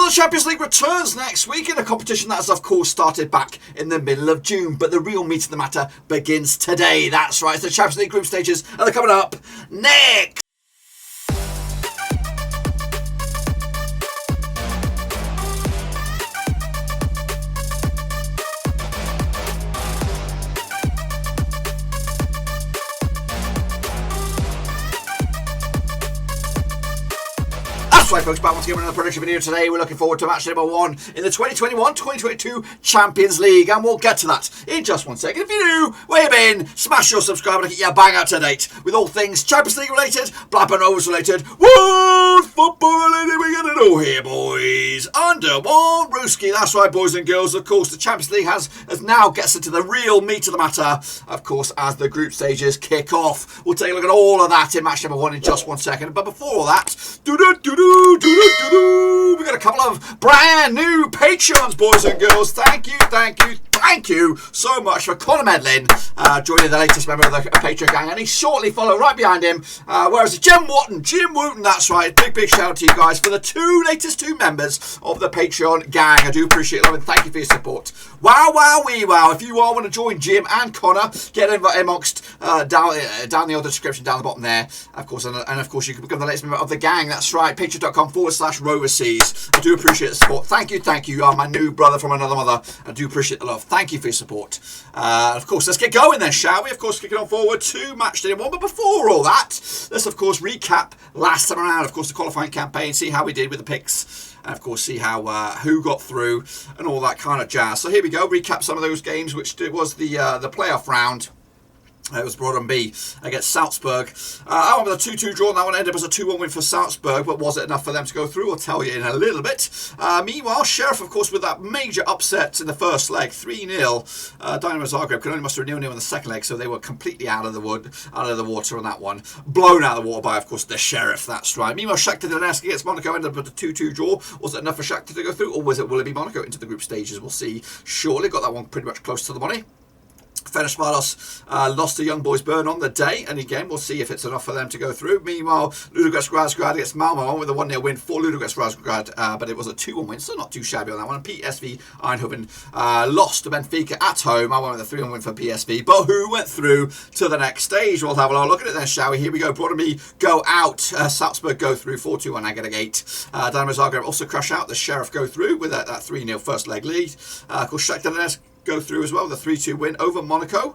the Champions League returns next week in a competition that has, of course, started back in the middle of June. But the real meat of the matter begins today. That's right, the Champions League group stages are coming up next. That's right, folks, back once again with another prediction video today. We're looking forward to match number 1 in the 2021-2022 Champions League, and we'll get to that in just 1 second. If you're new, where you been, smash your subscribe and get your bang out to date with all things Champions League related, Blackburn Rovers related, world football related. We're going to do here, boys. Under one Ruski. That's right, boys and girls. Of course, the Champions League has now gets into the real meat of the matter, of course, as the group stages kick off. We'll take a look at all of that in match number 1 in just 1 second. But before all that, we got a couple of brand new Patreons, boys and girls. Thank you so much for Conor Medlin joining the latest member of the Patreon gang, and he shortly followed right behind him. Whereas Jim Wooten, that's right. Big shout out to you guys for the latest two members of the Patreon gang. I do appreciate it, and thank you for your support. Wow. If you all want to join Jim and Connor, get amongst down the other description down the bottom there. Of course, and of course you can become the latest member of the gang. That's right, patreon.com/Roverseas. I do appreciate the support. Thank you. You are my new brother from another mother. I do appreciate the love. Thank you for your support. Of course, let's get going then, shall we? Of course, kicking on forward to Matchday 1. But before all that, let's of course recap last time around. Of course, the qualifying campaign, see how we did with the picks. And of course, see how who got through and all that kind of jazz. So here we go. Recap some of those games, which was the playoff round. It was Brugge B against Salzburg. I went with a 2-2 draw, and that one ended up as a 2-1 win for Salzburg, but was it enough for them to go through? I'll tell you in a little bit. Meanwhile, Sheriff, of course, with that major upset in the first leg, 3-0. Dinamo Zagreb could only muster a 0-0 in the second leg, so they were completely out of the water on that one. Blown out of the water by, of course, the Sheriff, that's right. Meanwhile, Shakhtar Donetsk against Monaco ended up with a 2-2 draw. Was it enough for Shakhtar to go through, or will it be Monaco into the group stages? We'll see. Surely got that one pretty much close to the money. Fenerbahce lost to Young Boys Bern on the day, and again we'll see if it's enough for them to go through. Meanwhile, Ludogorets Razgrad against Malmo with a 1-0 win for Ludogorets Razgrad, but it was a 2-1 win, so not too shabby on that one. And PSV Eindhoven lost to Benfica at home. I went with a 3-1 win for PSV, but who went through to the next stage? We'll have a look at it then, shall we? Here we go. Brugge go out. Salzburg go through 4-2 on Agate. Dinamo Zagreb also crash out. The Sheriff go through with that 3-0 first leg lead. Of course, Shakhtar Donetsk go through as well, the 3-2 win over Monaco.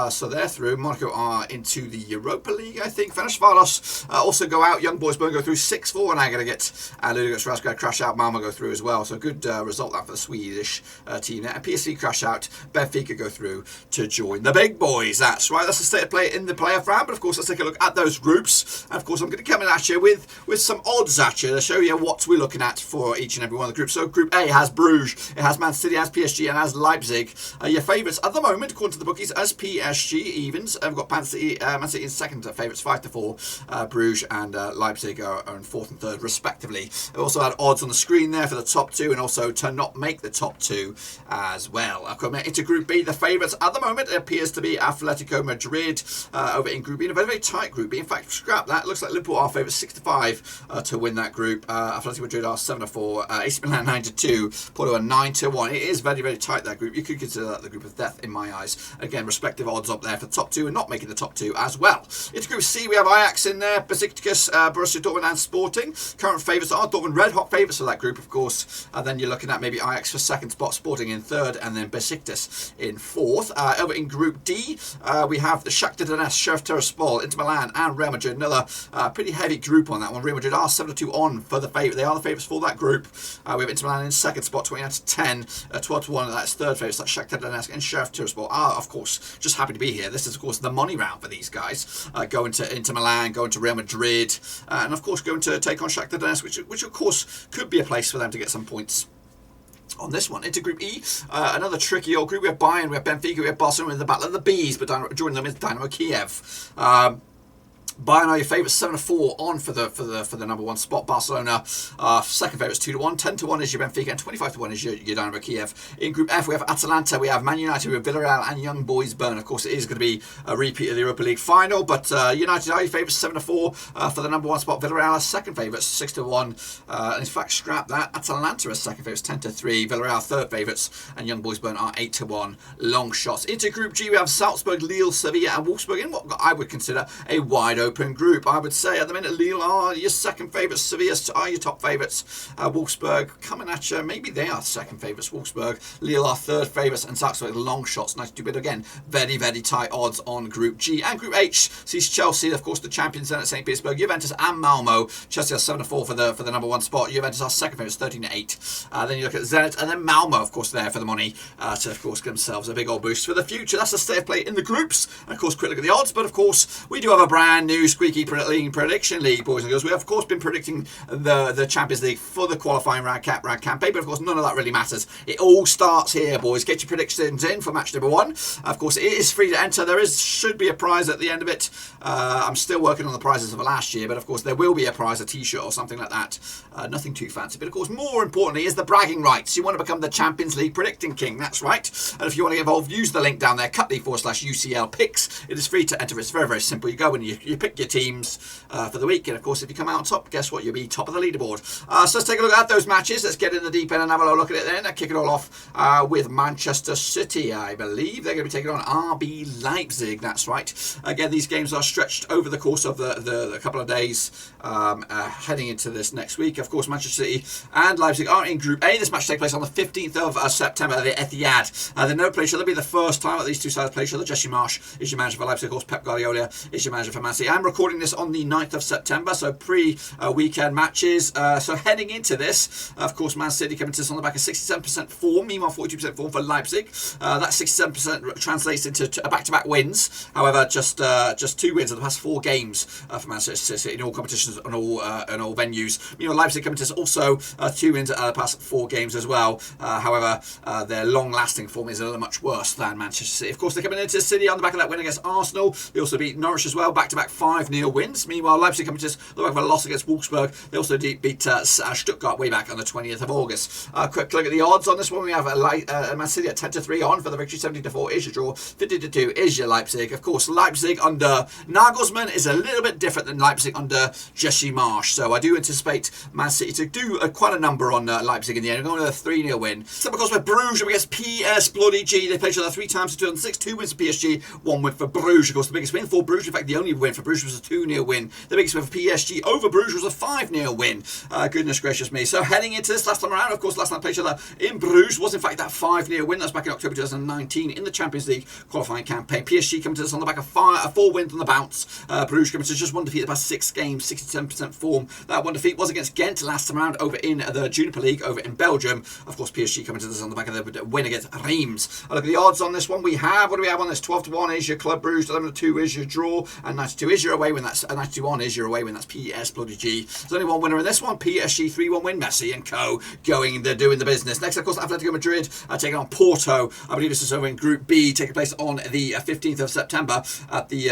So they're through. Monaco are into the Europa League, I think. Fenerbahce also go out. Young Boys Bern go through 6-4 on aggregate. And Ludogorets Razgrad crash out. Malmo go through as well. So good result that for the Swedish team there. And PSV crash out. Benfica go through to join the big boys. That's right. That's the state of play in the playoff round. But of course, let's take a look at those groups. And of course, I'm going to come in at you with some odds at you to show you what we're looking at for each and every one of the groups. So Group A has Bruges. It has Man City, it has PSG, and has Leipzig. Your favourites at the moment, according to the bookies, as PSG evens. We've got Man City in second favourites, 5-4. Bruges and Leipzig are in fourth and third, respectively. We've also had odds on the screen there for the top two, and also to not make the top two as well. Into Group B, the favourites at the moment appears to be Atlético Madrid over in Group B, in a very, very tight Group B. In fact, scrap that. It looks like Liverpool are favourites 6-5 to win that group. Atlético Madrid are 7-4. AC Milan 9-2. Porto are 9-1. It is very, very tight, that group. You could consider that the group of death in my eyes. Again, respective odds up there for the top two and not making the top two as well. Into Group C, we have Ajax in there, Beşiktaş, Borussia Dortmund and Sporting. Current favourites are Dortmund, red hot favourites for that group, of course. And then you're looking at maybe Ajax for second spot, Sporting in third, and then Beşiktaş in fourth. Over in Group D, we have the Shakhtar Donetsk, Sheriff Tiraspol, Inter Milan and Real Madrid. Another pretty heavy group on that one. Real Madrid are 7-2 on for the favourite. They are the favourites for that group. We have Inter Milan in second spot, 29-10, 12-1. That's third favourites. That's Shakhtar Donetsk and Sheriff Tiraspol are, of course, just happy to be here. This is, of course, the money round for these guys. Going to Inter Milan, going to Real Madrid, and, of course, going to take on Shakhtar Donetsk, which, of course, could be a place for them to get some points on this one. Into Group E, another tricky old group. We have Bayern, we have Benfica, we have Barcelona in the battle of the bees, but joining them is Dinamo Kiev. Bayern are your favourites, 7-4 on for the number one spot. Barcelona, second favourites, 2-1. 10-1 is your Benfica, and 25-1 is your Dinamo Kiev. In Group F, we have Atalanta, we have Man United, we have Villarreal, and Young Boys Bern. Of course, it is going to be a repeat of the Europa League final, but United are your favourites, 7-4 for the number one spot. Villarreal are second favourites, 6-1. And in fact, scrap that. Atalanta are second favourites, 10-3. Villarreal third favourites, and Young Boys Bern are 8-1. Long shots. Into Group G, we have Salzburg, Lille, Sevilla, and Wolfsburg in what I would consider a wide open group. I would say at the minute Lille are your second favourites, Sevilla are your top favourites, Wolfsburg coming at you, maybe they are second favourites, Wolfsburg, Lille are third favourites, and Salzburg long shots, nice to do, but again very tight odds on Group G. And Group H sees Chelsea, of course the champions then at St. Petersburg, Juventus and Malmo. Chelsea are 7-4 for the number one spot, Juventus are second favourites, 13-8. Then you look at Zenit and then Malmo, of course, there for the money to of course give themselves a big old boost for the future. That's the state of play in the groups, and of course quick look at the odds, but of course we do have a brand new squeaky prediction league, boys and girls. We have of course been predicting the Champions League for the qualifying round campaign, but of course none of that really matters. It all starts here, boys. Get your predictions in for match number one. Of course it is free to enter. There should be a prize at the end of it. I'm still working on the prizes of last year, but of course there will be a prize, a t-shirt or something like that. Nothing too fancy, but of course more importantly is the bragging rights. You want to become the Champions League predicting king, that's right. And if you want to get involved, use the link down there, cut.ly/UCL picks. It is free to enter. It's very simple. You go and you pick your teams for the week, and of course if you come out on top, guess what, you'll be top of the leaderboard. So let's take a look at those matches. Let's get in the deep end and have a look at it then. Kick it all off with Manchester City. I believe they're going to be taking on RB Leipzig, that's right. Again, these games are stretched over the course of the couple of days heading into this next week. Of course, Manchester City and Leipzig are in Group A. This match takes place on the 15th of September at the Etihad. They never play each other. It'll be the first time that these two sides play each other. Jesse Marsch is your manager for Leipzig. Of course, Pep Guardiola is your manager for Man City. I'm recording this on the 9th of September, so pre-weekend matches. So heading into this, of course, Man City coming to this on the back of 67% form, meanwhile 42% form for Leipzig. That 67% translates into back-to-back wins. However, just 2 wins in the past 4 games for Manchester City in all competitions and all venues. Meanwhile, Leipzig coming to this also 2 wins in the past 4 games as well. However, their long-lasting form is a little much worse than Manchester City. Of course, they're coming into City on the back of that win against Arsenal. They also beat Norwich as well, back-to-back 5-0 wins. Meanwhile, Leipzig coming to this on the back of a loss against Wolfsburg. They also beat Stuttgart way back on the 20th of August. Quick look at the odds on this one. We have Man City at 10-3 on for the victory. 70-4 is your draw. 50-2 is your Leipzig. Of course, Leipzig under Nagelsmann is a little bit different than Leipzig under Jesse Marsch. So I do anticipate Man City to do quite a number on Leipzig in the end. We're going with a 3-0 win. So of course, we're Bruges against PS Bloody G. They played each other 3 times in 2006. 2 wins for PSG, 1 win for Bruges. Of course, the biggest win for Bruges. In fact, the only win for Bruges was a 2-0 win. The biggest win for PSG over Bruges was a 5-0 win. Goodness gracious me. So heading into this last time around, of course, last time they played each other in Bruges was in fact that 5-0 win. That's back in October 2019 in the Champions League qualifying campaign. PSG coming to this on the back of 4 wins on the bounce. Bruges coming to just 1 defeat the past 6 games, 67% form. That 1 defeat was against Ghent last time around over in the Juniper League over in Belgium. Of course, PSG coming to this on the back of the win against Reims. Look at the odds on this one. What do we have on this? 12-1 is your Club Bruges, 11-2 is your draw, and 92 is your away win. That's 92-1 is your away win. That's PS Bloody G. There's only one winner in this one. PSG 3-1 win. Messi and co. They're doing the business. Next, of course, Atletico Madrid are taking on Porto. I believe this is over in Group B, taking place on the 15th of September at the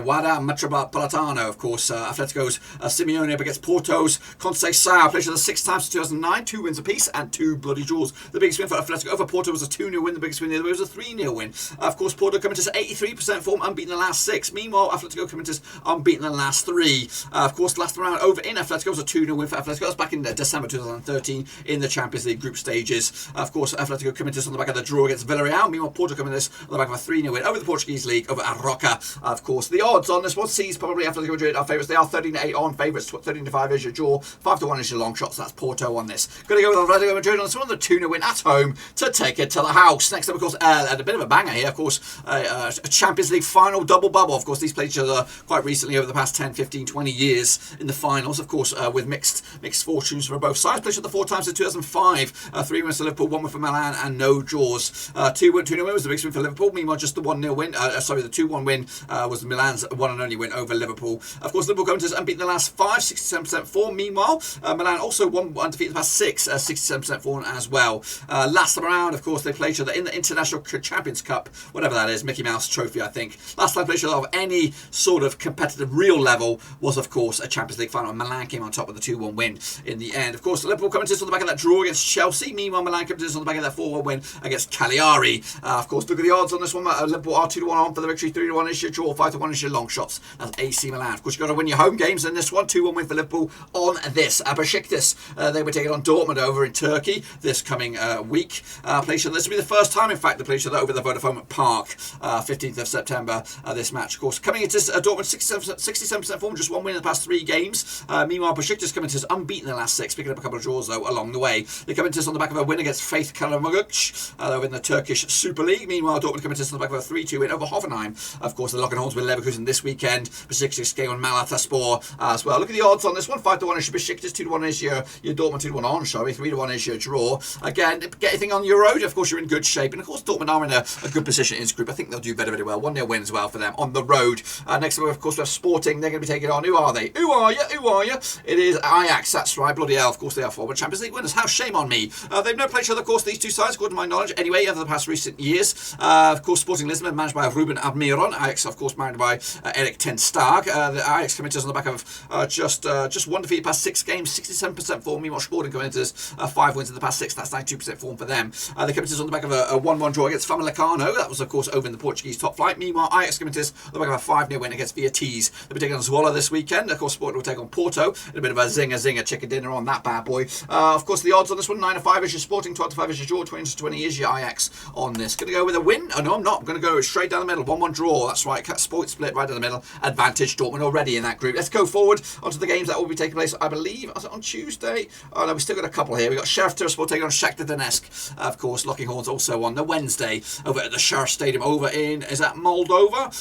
Wada Metropolitano. Of course, Atletico's Simeone up against Porto's Conceição. Played each other 6 times in 2009, 2 wins apiece and 2 bloody draws. The biggest win for Atletico over Porto was a 2-0 win. The biggest win the other way was a 3-0 win. Of course, Porto coming to 83% form, unbeaten the last 6. Meanwhile, Atletico coming to unbeaten the last 3. Of course, last round over in Atletico was a 2-0 win for Atletico. That was back in December 2013 in the Champions League group stages. Of course, Atletico coming to this on the back of the draw against Villarreal. Meanwhile, Porto coming to this on the back of a 3-0 win over the Portuguese league over Arroca. Of course, the odds on this one sees probably Atletico Madrid are favourites. They are 13-8 on favourites. 13-5 is your draw. 5-1 is your long shots. That's Porto on this. Going to go with Atletico Madrid on this one. The 2-0 win at home to take it to the house. Next up, of course, a bit of a banger here. Of course, a Champions League final double bubble. Of course, these played each other quite recently over the past 10, 15, 20 years in the finals. Of course, with mixed fortunes from both sides. Played each other 4 times in 2005. 3 wins for Liverpool, 1 win for Milan, and no draws. 2-0 win was the biggest win for Liverpool. Meanwhile, just the 1-0 win. The 2-1 win was Milan's one and only win over Liverpool. Of course, Liverpool going to unbeaten the last 5, 67% form. Meanwhile, Milan also won undefeated the past 6, 67% form as well. Last time around, of course, they played each other in the International Champions Cup, whatever that is, Mickey Mouse Trophy, I think. Last time they played each other of any sort of competitive real level was, of course, a Champions League final. Milan came on top with a 2-1 win in the end. Of course, Liverpool coming to us on the back of that draw against Chelsea. Meanwhile, Milan coming to us on the back of that 4-1 win against Cagliari. Of course, look at the odds on this one. Liverpool are 2-1 on for the victory, 3-1 is your draw, 5-1 is your long shots. That's AC Milan. Of course, you've got to win your home games in this one. 2-1 win for Liverpool on this. Beşiktaş, they were taking on Dortmund over in Turkey this coming week. This will be the first time, in fact, they play each other over the Vodafone Park, 15th of September, this match. Of course, coming into this, Dortmund 67% form, just one win in the past 3 games. Meanwhile, Beşiktaş coming to us unbeaten in the last 6, picking up a couple of draws, though, along the way. They come into us on the back of a win against Faith Karagümrük, over in the Turkish Super League. Meanwhile, Dortmund coming to us on the back of a 3-2 win over Hoffenheim. Of course, the Lockenhorns with Leverkusen this weekend. Beşiktaş game on Malatyaspor as well. Look at the odds on this one. 5-1 is your Beşiktaş, 2-1 is your Dortmund, 2-1 on, 3-1 is your draw. Again, get anything on your road, of course, you're in good shape. And of course, Dortmund are in a good position in this group. I think they'll do very well. 1-0 win as well for them on the road. Next up, of course, we have Sporting. They're going to be taking on, who are they? Who are you? It is Ajax, that's right. Bloody hell, of course, they are former Champions League winners. How shame on me. They've never played each other, of course, these two sides, according to my knowledge, anyway, over the past recent years. Of course, Sporting Lisbon, managed by Ruben Almiron. Ajax, of course, managed by Erik ten Stag. The Ajax coming to us on the back of just one defeat past 6 games, 67% form. Meanwhile, Sporting coming to us 5 wins in the past 6. That's 92% form for them. They coming to us on the back of a 1-1 draw against Famalicão. That was, of course, over in the Portuguese top flight. Meanwhile, Ajax coming to us on the back of a 5-0 win against Betis. They'll be taking on Zwolle this weekend. Of course, Sporting will take on Porto. A bit of a zinger chicken dinner on that bad boy. Of course, the odds on this one, 9-5 is your Sporting, 12-5 is your draw, 20-20 is your Ajax on this. Going to go with a win? Oh, no, I'm not. I'm going to go straight down the middle. 1-1 draw. That's right. Sport split right down the middle. Advantage Dortmund already in that group. Let's go forward onto the games that will be taking place, I believe, on Tuesday. Oh, no, we've still got a couple here. We've got Sheriff Tiraspol taking on Shakhtar Donetsk. Of course, Lockenhorns also on the Wednesday over at the Sheriff Stadium over in, is that Moldova?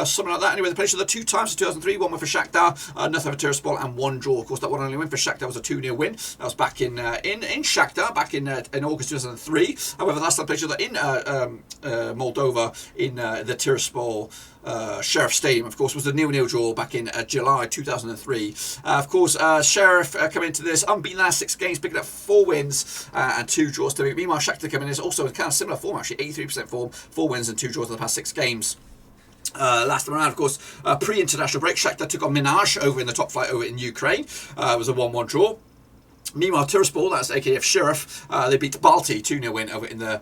Something like that. Anyway, they played each other 2 times in 2003. 1 win for Shakhtar, nothing for Tiraspol, and 1 draw. Of course, that one only win for Shakhtar was a 2-0 win. That was back in Shakhtar, back in August 2003. However, last time they played each other in Moldova in the Tiraspol Sheriff Stadium, of course, was the 0-0 draw back in July 2003. Of course, Sheriff coming into this unbeaten last 6 games, picking up 4 wins and 2 draws to beat. Meanwhile, Shakhtar coming in is also in kind of similar form, actually 83% form, 4 wins and 2 draws in the past 6 games. Last time around, of course, pre-international break, Shakhtar took on Minaj over in the top flight over in Ukraine. It was a 1-1 draw. Meanwhile, Tiraspol, that's AKF Sheriff, they beat Balti, 2-0 win over in the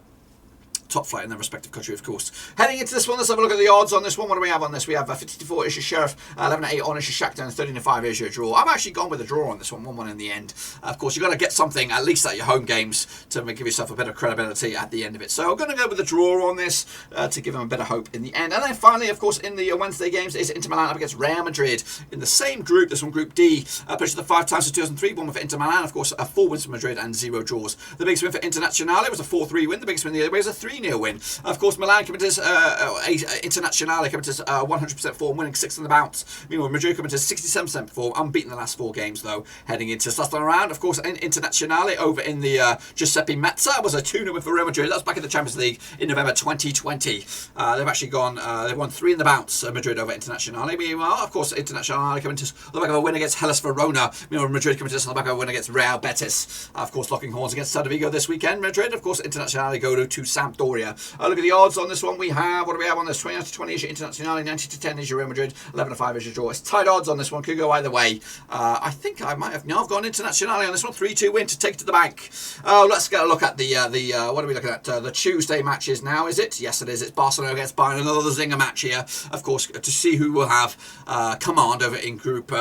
top flight in their respective country, of course. Heading into this one, let's have a look at the odds on this one. What do we have on this? We have 54 is your Sheriff, 11-8 on is your Shakhtar, and 13-5 is your draw. I've actually gone with a draw on this one, 1-1 in the end. Of course, you've got to get something, at least at your home games, to give yourself a bit of credibility at the end of it. So I'm going to go with a draw on this to give them a bit of hope in the end. And then finally, of course, in the Wednesday games, is Inter Milan up against Real Madrid in the same group. This one, Group D. Played the 5 times in 2003, 1 win for Inter Milan, of course, 4 wins for Madrid and 0 draws. The biggest win for Internazionale was a 4-3 win. The biggest win the other way was a 3-0 win. Of course, Milan coming to us, Internazionale coming to us 100% form, winning 6 on the bounce. Meanwhile, Madrid coming to us 67% form, unbeaten the last 4 games, though, heading into this last time around. Of course, Internazionale over in the Giuseppe Meazza was a 2-0 win for Real Madrid. That was back in the Champions League in November 2020. They've actually gone, they've won 3 in the bounce, Madrid over Internazionale. Meanwhile, of course, Internazionale coming to us on the back of a win against Hellas Verona. Meanwhile, Madrid coming to us on the back of a win against Real Betis. Of course, locking horns against Celta Vigo this weekend. Madrid, of course, Internazionale go to Sampdoria. Look at the odds on this one. We have, what do we have on this? 20-20 is your Internazionale, 90-10 is your Real Madrid, 11-5 is your draw. It's tight odds on this one, could go either way. I think I might have, no, I've gone Internazionale on this one, 3-2 win to take it to the bank. Let's get a look at the what are we looking at? The Tuesday matches now, is it? Yes, it is. It's Barcelona against Bayern, another zinger match here, of course, to see who will have command over in Group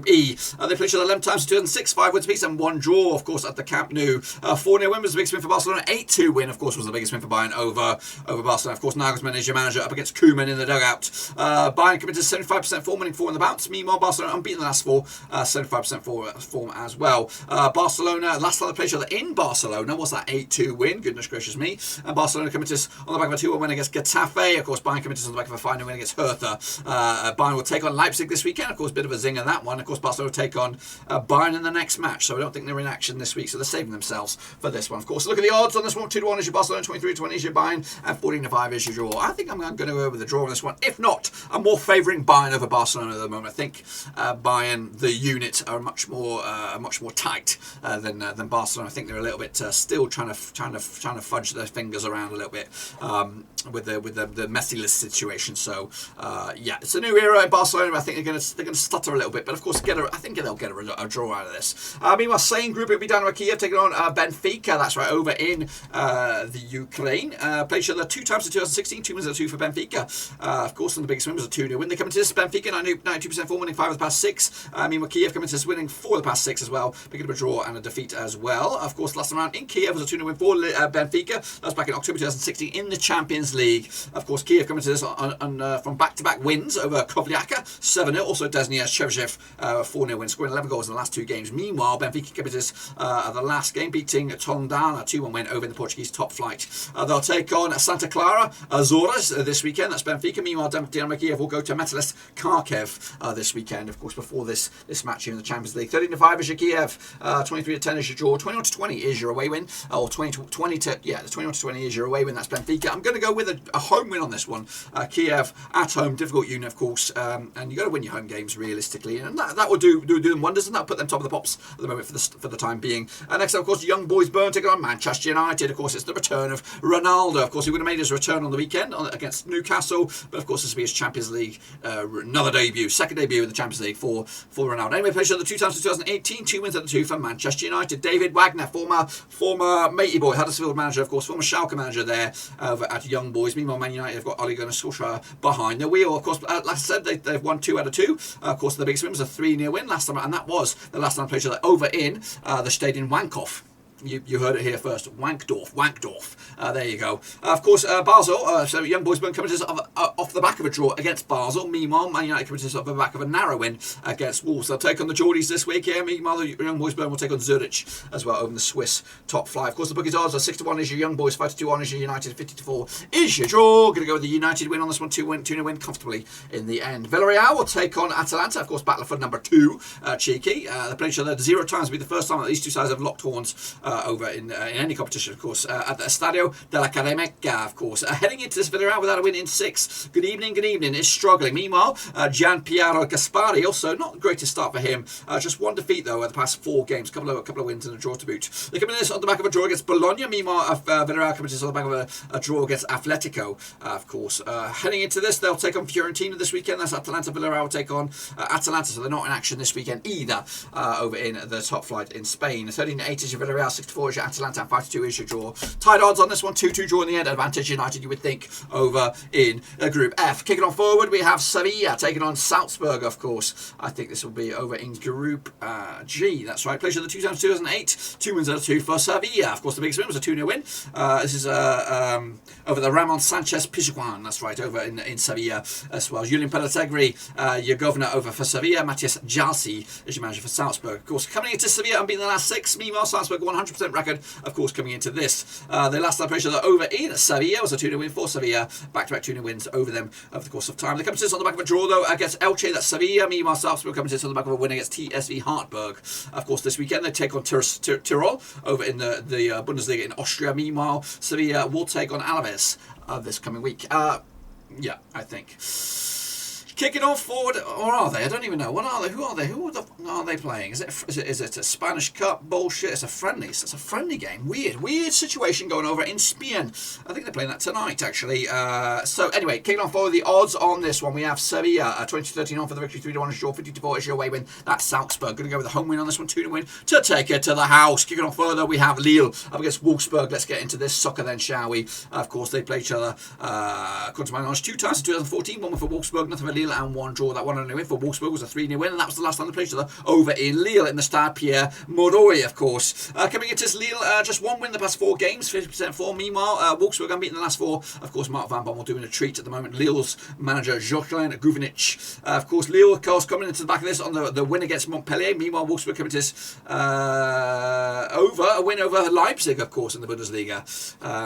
E. They played each other 11 times in 2006, 5 wins apiece and 1 draw, of course, at the Camp Nou. 4-0 win was the biggest win for Barcelona, 8-2 win, of course, was the biggest win for Bayern over Barcelona. Of course, Nagelsmann is your manager up against Koeman in the dugout. Bayern committed 75% form, winning 4 in the bounce. Meanwhile, Barcelona unbeaten the last 4, 75% form as well. Barcelona, last time they played each other in Barcelona, was that 8-2 win? Goodness gracious me. And Barcelona committed on the back of a 2-1 win against Getafe. Of course, Bayern committed on the back of a 5-0 win against Hertha. Bayern will take on Leipzig this weekend. Of course, bit of a zinger that one. Of course, Barcelona will take on Bayern in the next match. So I don't think they're in action this week. So they're saving themselves for this one. Of course, look at the odds on this one. 2-1 is your Barcelona, 23-20 is is your Bayern, and 14-5 is your draw. I think I'm going to go with the draw on this one. If not, I'm more favouring Bayern over Barcelona at the moment. I think Bayern, the unit, are much more tight than Barcelona. I think they're a little bit still trying to fudge their fingers around a little bit with the Messi-less situation. So yeah, it's a new era in Barcelona. I think they're going to stutter a little bit, but of course I think they'll get a draw out of this. Meanwhile, same group, it'll be Dinamo Kiev taking on Benfica. That's right, over in the Ukraine. Played each other 2 times in 2016, 2 wins and 2 for Benfica. Of course, one of the biggest winners was a 2-0 win. They come into this Benfica 92% form, winning 5 of the past 6. Meanwhile, Kiev come into this winning 4 of the past 6 as well, picking up a draw and a defeat as well. Of course, last time around in Kiev was a 2-0 win for Benfica. That was back in October 2016 in the Champions League. Of course, Kiev come into this from back-to-back wins over Kovliaka, 7-0. Also, Desnia Shevchev, 4-0 win, scoring 11 goals in the last 2 games. Meanwhile, Benfica come into this the last game, beating Tondela, 2-1 win over in the Portuguese top flight. They'll take on Santa Clara Azores this weekend. That's Benfica. Meanwhile, Dinamo Kiev will go to Metalist Kharkiv this weekend. Of course, before this match here in the Champions League. 13-5 is your Kiev. 23-10 is your draw. 21-20 is your away win. Or 21-20 is your away win. That's Benfica. I'm going to go with a home win on this one. Kiev at home, difficult unit, of course, and you got to win your home games realistically, and that will do them wonders, and that'll put them top of the pops at the moment for the time being. Next up, of course, Young Boys Burn taking on Manchester United. Of course, it's the return of Ronaldo. Of course, he would have made his return on the weekend against Newcastle, but of course, this will be his Champions League another debut, second debut in the Champions League for Ronaldo. Anyway, played the 2 times in 2018, 2 wins at the 2 for Manchester United. David Wagner, former matey boy, Huddersfield manager, of course, former Schalke manager there over at Young Boys. Meanwhile, Man United have got Ole Gunnar Solskjaer behind the wheel. Of course, like I said, they've won 2 out of 2. Of course, the biggest win was a 3-0 win last time, and that was the last time I played each other over in the Stadion Wankhoff. You heard it here first. Wankdorf. There you go. Of course, Basel. So Young Boys Burn coming to us off the back of a draw against Basel. Meanwhile, Man United coming to us off the back of a narrow win against Wolves. They'll take on the Geordies this week here. Meanwhile, the Young Boys Burn will take on Zurich as well over in the Swiss top flight. Of course, the bookies odds are 6-1 is your Young Boys, 5-2 is your United, 50-4 is your draw. Going to go with the United win on this one. 2-0 win comfortably in the end. Villarreal will take on Atalanta. Of course, battle for number 2. Cheeky. They played each other 0 times. It'll be the first time that these 2 sides have locked horns over in any competition, of course, at the Estadio de la Academica, of course. Heading into this Villarreal without a win in 6. Good evening, is struggling. Meanwhile, Gian Piero Gaspari, also not the greatest start for him. Just 1 defeat, though, at the past 4 games. A couple of wins and a draw to boot. They come in this on the back of a draw against Bologna. Meanwhile, Villarreal come in this on the back of a draw against Atlético, of course. Heading into this, they'll take on Fiorentina this weekend. That's Atalanta. Villarreal will take on Atalanta, so they're not in action this weekend either over in the top flight in Spain. 13-8 is your Villarreal, 6-4 is your Atalanta, 5-2 is your draw. Tied odds on this one, 2-2 draw in the end. Advantage United, you would think, over in Group F. Kicking on forward, we have Sevilla taking on Salzburg, of course. I think this will be over in Group G. That's right. Played the 2 times 2008, 2 wins out of 2 for Sevilla. Of course, the biggest win was a 2-0 win. This is over the Ramon Sanchez Pizjuan. That's right, over in Sevilla as well. Julian Pellegrini, your governor over for Sevilla. Matthias Jalsi is your manager for Salzburg. Of course, coming into Sevilla and being the last 6. Meanwhile, Salzburg 100% record, of course, coming into this. The last time played over in Sevilla was a 2-0 win for Sevilla. Back-to-back 2-0 wins over them over the course of time. They come to this on the back of a draw, though, against Elche. That's Sevilla. Meanwhile, Salzburg comes to this on the back of a win against TSV Hartberg. Of course, this weekend they take on Tirol over in the Bundesliga in Austria. Meanwhile, Sevilla will take on Alaves this coming week. Yeah, I think. Kicking on forward, or are they? I don't even know. What are they? Who are they? Who are they playing? Is it a Spanish Cup bullshit? It's a friendly. So it's a friendly game. Weird situation going over in Spain. I think they're playing that tonight, actually. So anyway, kicking on forward, the odds on this one. We have Sevilla 2013 on for the victory, 3-1 is your 50-4 is your away win. That's Salzburg. Going to go with the home win on this one, 2-0 win to take it to the house. Kicking on further, we have Lille up against Wolfsburg. Let's get into this soccer then, shall we? Of course, they play each other. According to my knowledge, 2 times in 2014. 1 for Wolfsburg, nothing for Lille, and 1 draw. That 1-0 win for Wolfsburg was a 3-0 win, and that was the last time they played each other over in Lille in the Stade Pierre Mauroy, of course. Coming into this, Lille, just 1 win in the past 4 games, 50% form. Meanwhile, Wolfsburg unbeaten the last 4. Of course, Mark Van Bommel doing a treat at the moment. Lille's manager, Jocelyn Guvinic. Of course, Lille, of course, coming into the back of this on the win against Montpellier. Meanwhile, Wolfsburg coming to this a win over Leipzig, of course, in the Bundesliga.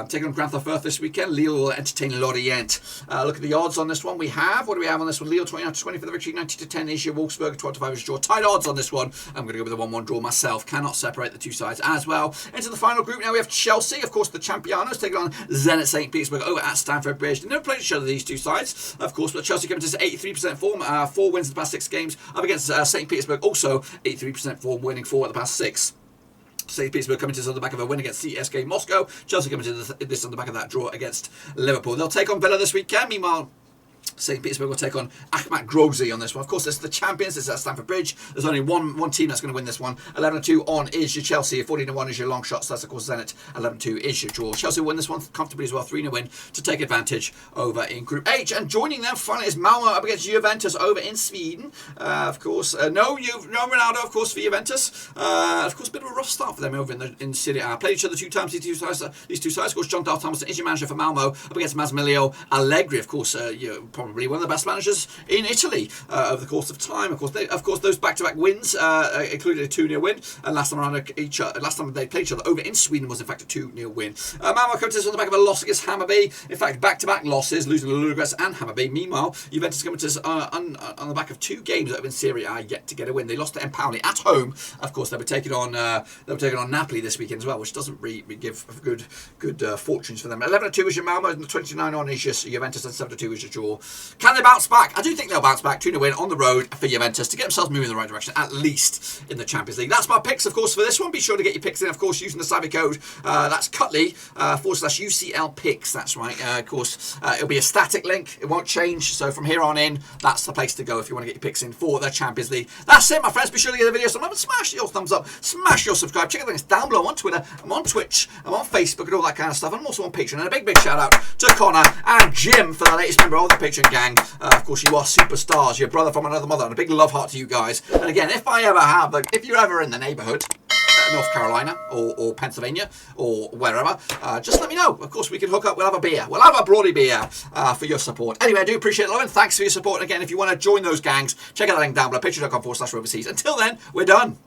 Taking on Grantha Firth this weekend. Lille will entertain Lorient. Look at the odds on this one. What do we have on this one? one. Lille 29-20 for the victory. 90-10 is your Wolfsburg. 12-5 is your tight odds on this one. I'm going to go with a 1-1 draw myself. Cannot separate the two sides as well. Into the final group now we have Chelsea, of course the Champions, taking on Zenit St. Petersburg over at Stamford Bridge. They never played each other, these two sides, of course, but Chelsea coming to 83% form, 4 wins in the past 6 games, up against St. Petersburg, also 83% form, winning 4 of the past 6. St. Petersburg coming to this on the back of a win against CSKA Moscow. Chelsea coming to this on the back of that draw against Liverpool. They'll take on Villa this weekend. Meanwhile, St. Petersburg will take on Akhmat Grozny on this one. Of course, this is the champions. This is at Stamford Bridge. There's only one team that's going to win this one. 11-2 on is your Chelsea. 14-1 is your long shots. That's, of course, Zenit. 11-2 is your draw. Chelsea will win this one comfortably as well. 3-0 win to take advantage over in Group H. And joining them finally is Malmo up against Juventus over in Sweden. Of course, no Ronaldo, of course, for Juventus. Of course, a bit of a rough start for them over in Serie A. Played each other 2 times. These two sides. Of course, John Dahl Thomason is your manager for Malmo up against Massimiliano Allegri. Of course, probably one of the best managers in Italy over the course of time. Of course, those back-to-back wins included a 2-0 win, and last time they played each other over in Sweden was in fact a 2-0 win. Malmo come to this on the back of a loss against Hammarby. In fact, back-to-back losses, losing to Ludogorets and Hammarby. Meanwhile, Juventus coming to this on the back of 2 games that have been Serie A yet to get a win. They lost to Empoli at home. Of course, they'll be taking on Napoli this weekend as well, which doesn't really give good fortunes for them. 11-2 is your Malmo, and 29-on is your Juventus, and 7-2 is your draw. Can they bounce back? I do think they'll bounce back. 2-0 win on the road for Juventus to get themselves moving in the right direction, at least in the Champions League. That's my picks, of course, for this one. Be sure to get your picks in, of course, using the savvy code. That's Cutley /UCL picks. That's right. Of course, it'll be a static link. It won't change. So from here on in, that's the place to go if you want to get your picks in for the Champions League. That's it, my friends. Be sure to give the video some love and smash your thumbs up. Smash your subscribe. Check out the links down below. I'm on Twitter. I'm on Twitch. I'm on Facebook and all that kind of stuff. I'm also on Patreon. And a big shout out to Connor and Jim for the latest member of the Patreon gang. Of course, you are superstars. Your brother from another mother. And a big love heart to you guys. And again, if you're ever in the neighbourhood, North Carolina or Pennsylvania or wherever, just let me know. Of course, we can hook up. We'll have a beer. We'll have a Broady beer for your support. Anyway, I do appreciate it, love, and thanks for your support. And again, if you want to join those gangs, check out the link down below, patreon.com/overseas. Until then, we're done.